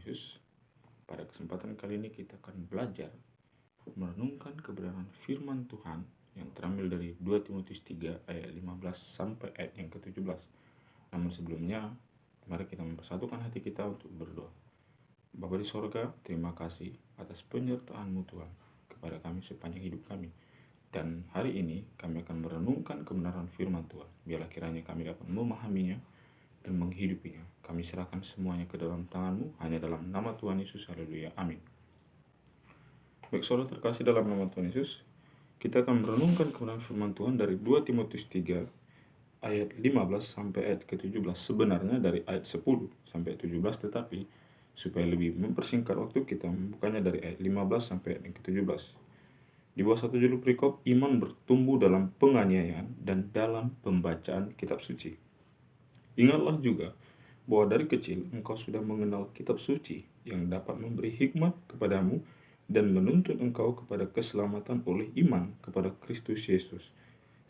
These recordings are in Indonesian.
Yesus. Pada kesempatan kali ini kita akan belajar merenungkan kebenaran firman Tuhan yang terambil dari 2 Timotius 3 ayat 15 sampai ayat yang ke-17. Namun sebelumnya, mari kita mempersatukan hati kita untuk berdoa. Bapa di sorga, terima kasih atas penyertaan-Mu Tuhan kepada kami sepanjang hidup kami. Dan hari ini kami akan merenungkan kebenaran firman Tuhan. Biarlah kiranya kami dapat memahaminya dan menghidupinya. Kami serahkan semuanya ke dalam tangan-Mu, hanya dalam nama Tuhan Yesus. Haleluya. Amin. Baik saudara terkasih dalam nama Tuhan Yesus, kita akan merenungkan kebenaran firman Tuhan dari 2 Timotius 3 ayat 15 sampai ayat ke-17. Sebenarnya dari ayat 10 sampai 17, tetapi supaya lebih mempersingkat waktu, kita membukanya dari ayat 15 sampai ayat yang ke-17. Di bawah satu judul perikop, iman bertumbuh dalam penganiayaan dan dalam pembacaan kitab suci. Ingatlah juga bahwa dari kecil engkau sudah mengenal kitab suci yang dapat memberi hikmat kepadamu dan menuntun engkau kepada keselamatan oleh iman kepada Kristus Yesus.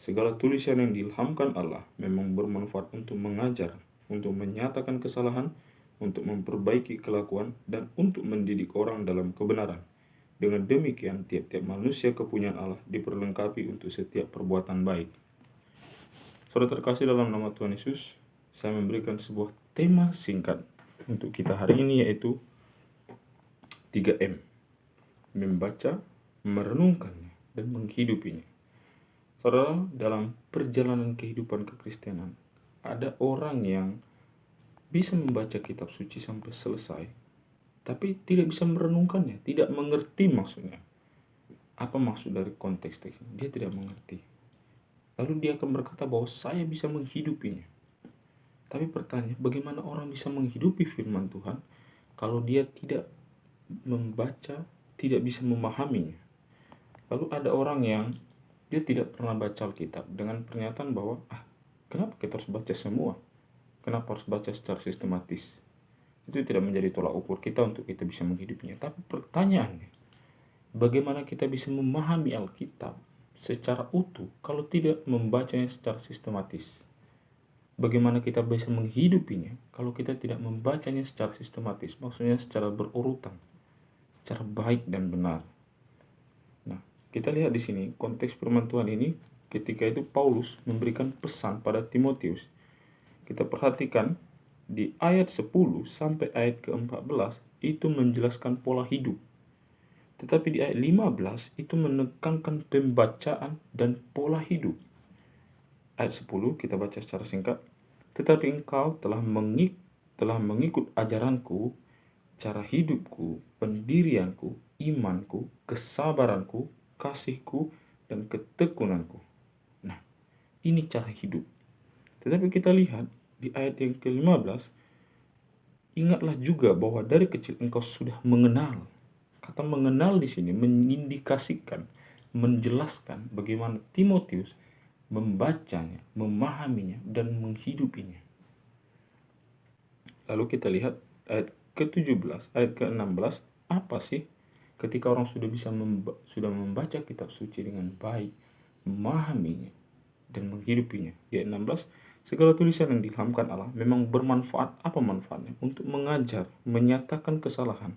Segala tulisan yang diilhamkan Allah memang bermanfaat untuk mengajar, untuk menyatakan kesalahan, untuk memperbaiki kelakuan, dan untuk mendidik orang dalam kebenaran. Dengan demikian, tiap-tiap manusia kepunyaan Allah diperlengkapi untuk setiap perbuatan baik. Saudara terkasih dalam nama Tuhan Yesus, saya memberikan sebuah tema singkat untuk kita hari ini, yaitu 3M. Membaca, merenungkannya, dan menghidupinya. Saudara, dalam perjalanan kehidupan kekristenan, ada orang yang bisa membaca kitab suci sampai selesai, tapi tidak bisa merenungkannya, tidak mengerti maksudnya. Apa maksud dari konteks teks ini? Dia tidak mengerti. Lalu dia akan berkata bahwa saya bisa menghidupinya. Tapi pertanyaan, bagaimana orang bisa menghidupi firman Tuhan kalau dia tidak membaca, tidak bisa memahaminya? Lalu ada orang yang dia tidak pernah baca Alkitab dengan pernyataan bahwa kenapa kita harus baca semua? Kenapa harus baca secara sistematis? Itu tidak menjadi tolak ukur kita untuk kita bisa menghidupinya. Tapi pertanyaannya, bagaimana kita bisa memahami Alkitab secara utuh kalau tidak membacanya secara sistematis? Bagaimana kita bisa menghidupinya kalau kita tidak membacanya secara sistematis? Maksudnya secara berurutan, secara baik dan benar. Nah, kita lihat di sini konteks firman Tuhan ini ketika itu Paulus memberikan pesan pada Timotius. Kita perhatikan di ayat 10 sampai ayat ke-14 itu menjelaskan pola hidup. Tetapi di ayat 15 itu menekankan pembacaan dan pola hidup. Ayat 10 kita baca secara singkat. Tetapi engkau telah mengikut ajaranku, cara hidupku, pendirianku, imanku, kesabaranku, kasihku, dan ketekunanku. Nah, ini cara hidup. Tetapi kita lihat di ayat yang ke-15, ingatlah juga bahwa dari kecil engkau sudah mengenal. Kata mengenal di sini mengindikasikan, menjelaskan bagaimana Timotius membacanya, memahaminya, dan menghidupinya. Lalu kita lihat ayat ke-17, ayat ke-16, apa sih ketika orang sudah bisa membaca kitab suci dengan baik, memahaminya, dan menghidupinya. Di ayat 16, segala tulisan yang diilhamkan Allah memang bermanfaat. Apa manfaatnya? Untuk mengajar, menyatakan kesalahan,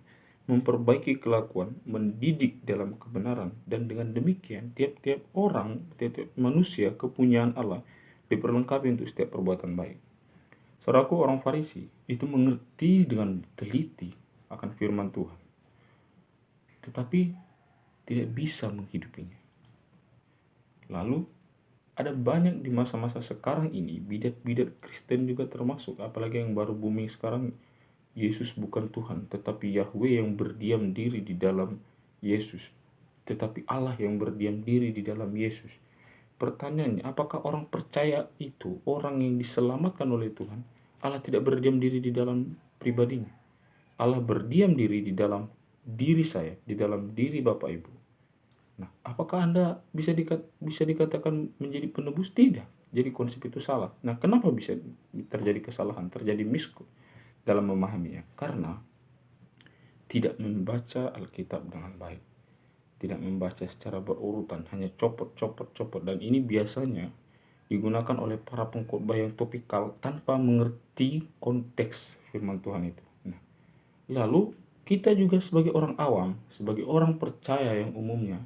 memperbaiki kelakuan, mendidik dalam kebenaran. Dan dengan demikian, tiap-tiap orang, tiap-tiap manusia kepunyaan Allah diperlengkapi untuk setiap perbuatan baik. Saudaraku, orang Farisi itu mengerti dengan teliti akan firman Tuhan, tetapi tidak bisa menghidupinya. Lalu ada banyak di masa-masa sekarang ini, bidat-bidat Kristen juga termasuk, apalagi yang baru booming sekarang, Yesus bukan Tuhan, tetapi Yahweh yang berdiam diri di dalam Yesus, tetapi Allah yang berdiam diri di dalam Yesus. Pertanyaannya, apakah orang percaya itu, orang yang diselamatkan oleh Tuhan, Allah tidak berdiam diri di dalam pribadinya? Allah berdiam diri di dalam diri saya, di dalam diri Bapak Ibu. Nah, apakah Anda bisa dikatakan menjadi penebus? Tidak. Jadi konsep itu salah. Nah, kenapa bisa terjadi kesalahan, terjadi misku dalam memahaminya? Karena tidak membaca Alkitab dengan baik. Tidak membaca secara berurutan, hanya copot. Dan ini biasanya digunakan oleh para pengkhotbah yang topikal tanpa mengerti konteks firman Tuhan itu. Nah, Lalu kita juga sebagai orang awam, sebagai orang percaya yang umumnya,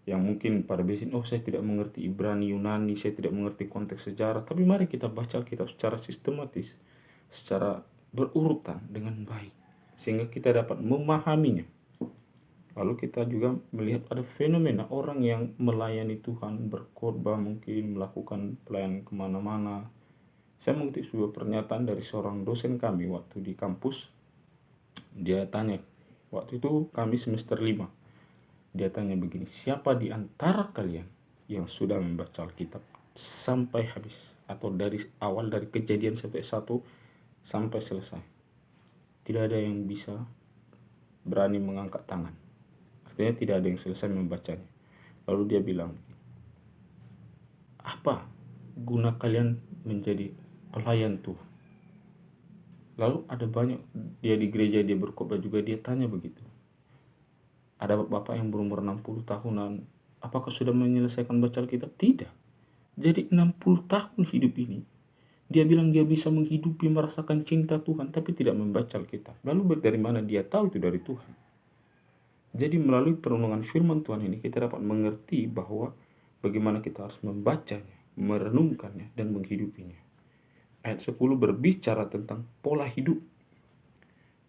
yang mungkin pada biasanya, oh saya tidak mengerti Ibrani, Yunani, saya tidak mengerti konteks sejarah, tapi mari kita baca Alkitab secara sistematis, secara berurutan dengan baik, sehingga kita dapat memahaminya. Lalu kita juga melihat ada fenomena orang yang melayani Tuhan, berkhotbah mungkin, melakukan pelayanan kemana-mana. Saya mengutip sebuah pernyataan dari seorang dosen kami waktu di kampus. Dia tanya, waktu itu kami semester 5. Dia tanya begini, siapa di antara kalian yang sudah membaca Alkitab sampai habis? Atau dari awal, dari Kejadian sampai 1 sampai selesai? Tidak ada yang bisa berani mengangkat tangan. Artinya tidak ada yang selesai membacanya. Lalu dia bilang, apa guna kalian menjadi pelayan Tuhan? Lalu ada banyak, dia di gereja, dia berkhotbah juga, dia tanya begitu. Ada bapak yang berumur 60 tahunan, apakah sudah menyelesaikan baca Alkitab? Tidak. Jadi 60 tahun hidup ini, dia bilang dia bisa menghidupi, merasakan cinta Tuhan, tapi tidak membaca Alkitab. Lalu dari mana dia tahu itu dari Tuhan? Jadi melalui perenungan firman Tuhan ini, kita dapat mengerti bahwa bagaimana kita harus membacanya, merenungkannya, dan menghidupinya. Ayat 10 berbicara tentang pola hidup,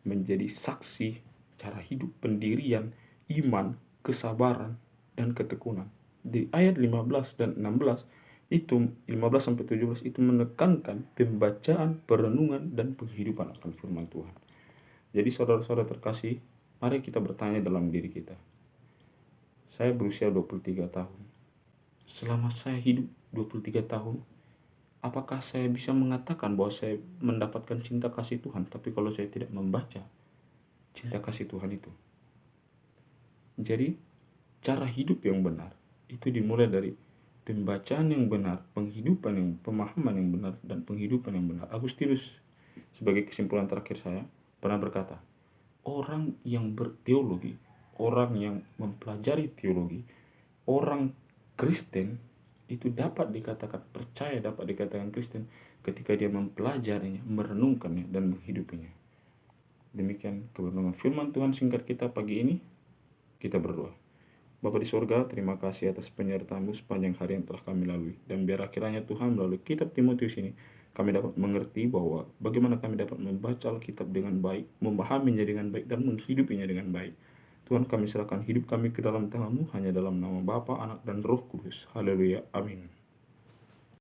menjadi saksi, cara hidup, pendirian, iman, kesabaran, dan ketekunan. Di ayat 15 dan 16, itu 15-17 itu menekankan pembacaan, perenungan, dan penghidupan akan firman Tuhan. Jadi saudara-saudara terkasih, mari kita bertanya dalam diri kita. Saya berusia 23 tahun. Selama saya hidup 23 tahun, apakah saya bisa mengatakan bahwa saya mendapatkan cinta kasih Tuhan, tapi kalau saya tidak membaca cinta kasih Tuhan itu? Jadi, cara hidup yang benar itu dimulai dari pembacaan yang benar, penghidupan yang, pemahaman yang benar, dan penghidupan yang benar. Agustinus, sebagai kesimpulan terakhir saya, pernah berkata, orang yang berteologi, orang yang mempelajari teologi, orang Kristen itu dapat dikatakan percaya, dapat dikatakan Kristen ketika dia mempelajarinya, merenungkannya, dan menghidupinya. Demikian kebenaran firman Tuhan singkat kita pagi ini. Kita berdoa. Bapa di surga, terima kasih atas penyertaan-Mu sepanjang hari yang telah kami lalui. Dan biar akhirnya Tuhan melalui kitab Timotius ini, kami dapat mengerti bahwa bagaimana kami dapat membaca Alkitab dengan baik, memahaminya dengan baik, dan menghidupinya dengan baik. Tuhan, kami serahkan hidup kami ke dalam tangan-Mu, hanya dalam nama Bapa, Anak, dan Roh Kudus. Haleluya. Amin.